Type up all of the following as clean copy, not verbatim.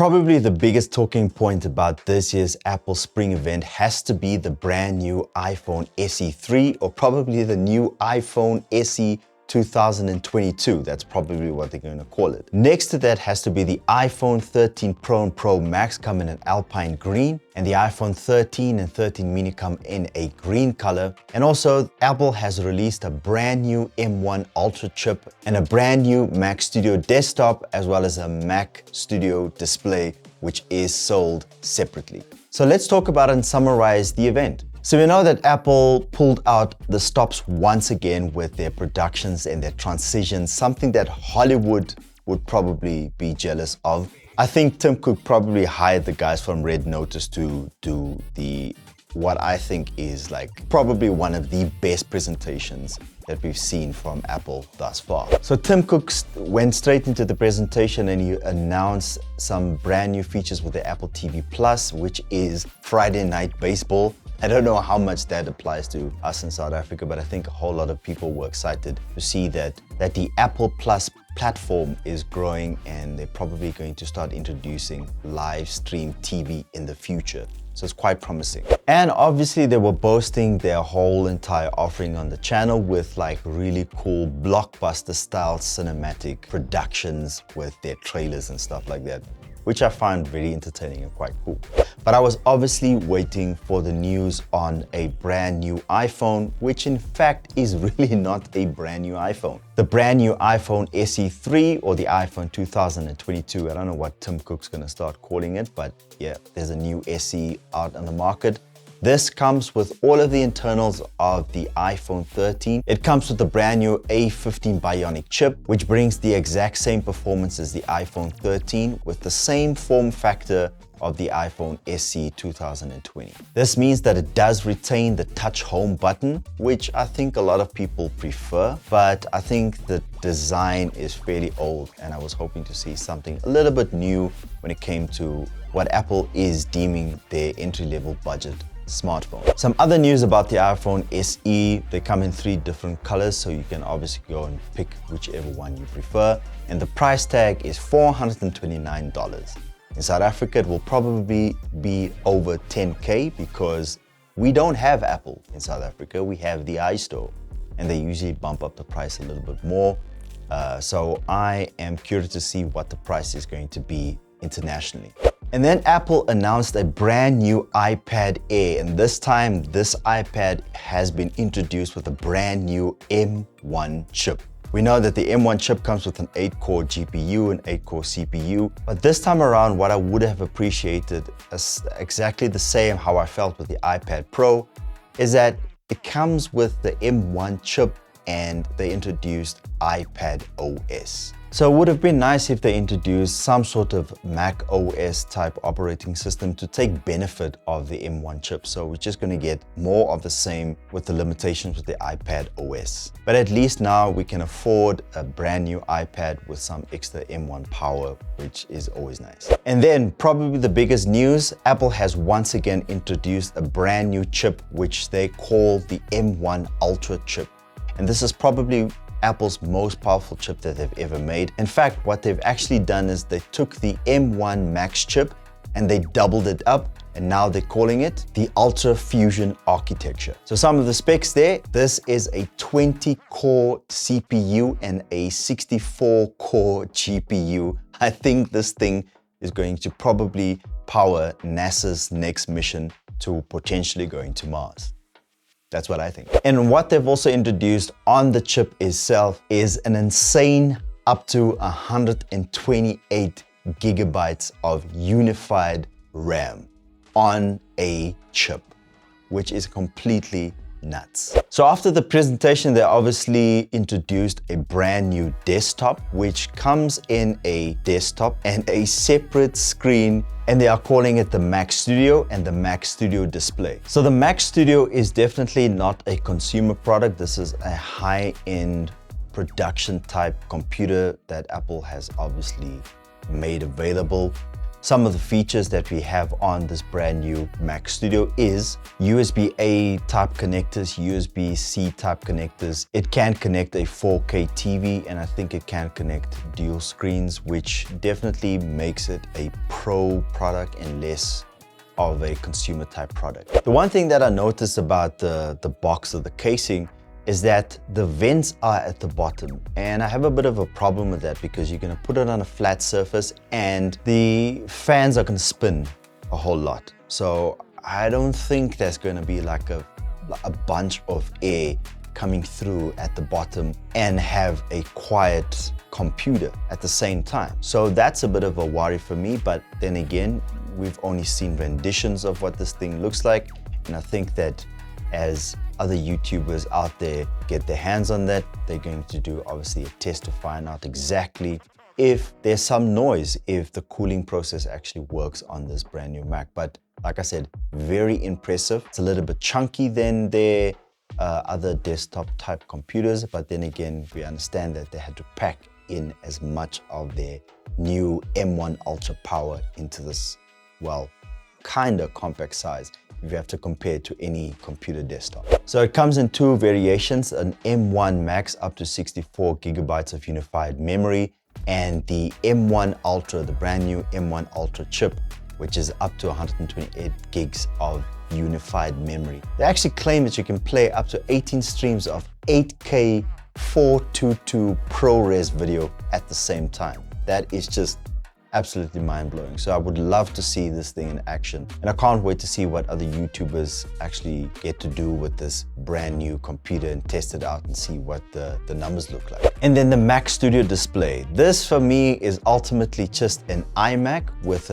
Probably the biggest talking point about this year's Apple Spring event has to be the brand new iPhone SE3, or probably the new iPhone SE 2022. That's probably what they're going to call it. Next to that has to be the iPhone 13 Pro and Pro Max come in an Alpine green, and the iPhone 13 and 13 mini come in a green color. And also Apple has released a brand new M1 Ultra chip and a brand new Mac Studio desktop, as well as a Mac Studio display, which is sold separately. So let's talk about and summarize the event. So we know that Apple pulled out the stops once again with their productions and their transitions, something that Hollywood would probably be jealous of. I think Tim Cook probably hired the guys from Red Notice to do what I think is like probably one of the best presentations that we've seen from Apple thus far. So Tim Cook went straight into the presentation and he announced some brand new features with the Apple TV Plus, which is Friday Night Baseball. I don't know how much that applies to us in South Africa, but I think a whole lot of people were excited to see that the Apple Plus platform is growing, and they're probably going to start introducing live stream TV in the future. So it's quite promising. And obviously they were boasting their whole entire offering on the channel with like really cool blockbuster style cinematic productions with their trailers and stuff like that, which I find very entertaining and quite cool. But I was obviously waiting for the news on a brand new iPhone, which in fact is really not a brand new iPhone. The brand new iPhone SE3, or the iPhone 2022, I don't know what Tim Cook's gonna start calling it, but yeah, there's a new SE out on the market. This comes with all of the internals of the iPhone 13. It comes with the brand new A15 Bionic chip, which brings the exact same performance as the iPhone 13 with the same form factor of the iPhone SE 2020. This means that it does retain the touch home button, which I think a lot of people prefer, but I think the design is fairly old and I was hoping to see something a little bit new when it came to what Apple is deeming their entry-level budget smartphone. Some other news about the iPhone SE, they come in 3 different colors, so you can obviously go and pick whichever one you prefer. And the price tag is $429. In South Africa, it will probably be over 10K because we don't have Apple in South Africa. We have the iStore, and they usually bump up the price a little bit more. So I am curious to see what the price is going to be internationally. And then Apple announced a brand new iPad Air, and this time this iPad has been introduced with a brand new M1 chip. We know that the M1 chip comes with an 8-core GPU and 8-core CPU, but this time around what I would have appreciated is exactly the same how I felt with the iPad Pro, is that it comes with the M1 chip and they introduced iPadOS. So it would have been nice if they introduced some sort of Mac OS type operating system to take benefit of the M1 chip. So we're just going to get more of the same with the limitations with the iPad OS. But at least now we can afford a brand new iPad with some extra M1 power, which is always nice. And then probably the biggest news, Apple has once again introduced a brand new chip, which they call the M1 Ultra chip. And this is probably Apple's most powerful chip that they've ever made. In fact, what they've actually done is they took the M1 Max chip and they doubled it up, and now they're calling it the UltraFusion architecture. So some of the specs there, this is a 20-core CPU and a 64-core GPU. I think this thing is going to probably power NASA's next mission to potentially going to Mars. That's what I think. And what they've also introduced on the chip itself is an insane up to 128 gigabytes of unified RAM on a chip, which is completely nuts. So after the presentation, they obviously introduced a brand new desktop, which comes in a desktop and a separate screen, and they are calling it the Mac Studio and the Mac Studio display. So the Mac Studio is definitely not a consumer product. This is a high-end production type computer that Apple has obviously made available. Some of the features that we have on this brand new Mac Studio is USB-A type connectors, USB-C type connectors. It can connect a 4K TV, and I think it can connect dual screens, which definitely makes it a pro product and less of a consumer type product. The one thing that I noticed about the box of the casing is that the vents are at the bottom, and I have a bit of a problem with that because you're going to put it on a flat surface and the fans are going to spin a whole lot. So I don't think there's going to be like a bunch of air coming through at the bottom and have a quiet computer at the same time. So that's a bit of a worry for me, but then again, we've only seen renditions of what this thing looks like, and I think that as other YouTubers out there get their hands on that, they're going to do obviously a test to find out exactly if there's some noise, if the cooling process actually works on this brand new Mac. But like I said, very impressive. It's a little bit chunky than their other desktop type computers, but then again, we understand that they had to pack in as much of their new M1 Ultra power into this, well, kind of compact size if you have to compare it to any computer desktop. So it comes in two variations, an M1 Max up to 64 gigabytes of unified memory, and the M1 Ultra, the brand new M1 Ultra chip, which is up to 128 gigs of unified memory. They actually claim that you can play up to 18 streams of 8K 422 ProRes video at the same time. That is just absolutely mind-blowing. So I would love to see this thing in action, and I can't wait to see what other YouTubers actually get to do with this brand new computer and test it out and see what the numbers look like. And then the Mac Studio display. This for me is ultimately just an iMac with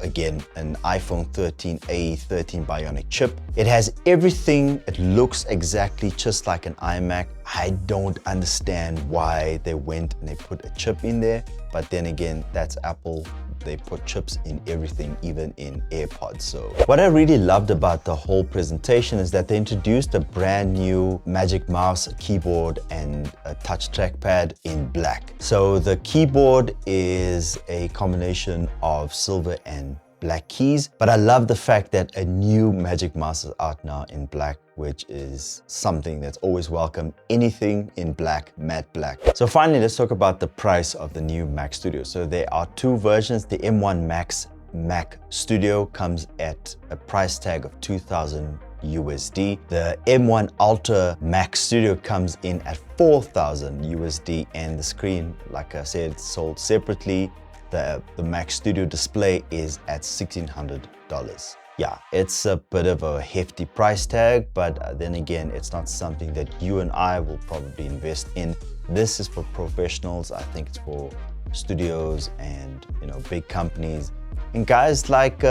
again, an iPhone 13, A15 Bionic chip. It has everything. It looks exactly just like an iMac. I don't understand why they went and they put a chip in there, but then again, that's Apple. They put chips in everything, even in AirPods. So what I really loved about the whole presentation is that they introduced a brand new Magic Mouse, a keyboard, and a touch trackpad in black. So the keyboard is a combination of silver and black keys, but I love the fact that a new Magic Mouse is out now in black, which is something that's always welcome. Anything in black, matte black. So finally, let's talk about the price of the new Mac Studio. So there are two versions. The M1 Max Mac Studio comes at a price tag of $2,000 USD. The M1 Ultra Mac Studio comes in at $4,000 USD, and the screen, like I said, sold separately. The Mac Studio display is at $1,600. Yeah, it's a bit of a hefty price tag, but then again, it's not something that you and I will probably invest in. This is for professionals. I think it's for studios and, you know, big companies. And guys like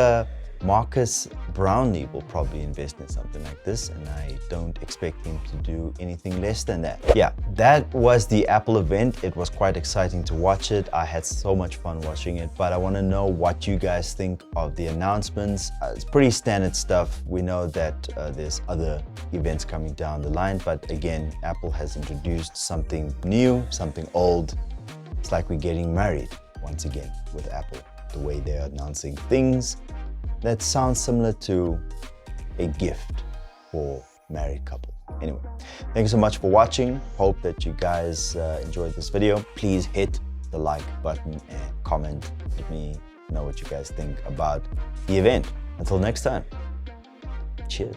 Marcus Brownlee will probably invest in something like this, and I don't expect him to do anything less than that. Yeah, that was the Apple event. It was quite exciting to watch it. I had so much fun watching it, but I want to know what you guys think of the announcements. It's pretty standard stuff. We know that there's other events coming down the line, but again, Apple has introduced something new, something old. It's like we're getting married once again with Apple, the way they're announcing things that sounds similar to a gift for married couple. Anyway, thank you so much for watching. Hope that you guys enjoyed this video. Please hit the like button and comment. Let me know what you guys think about the event. Until next time, cheers.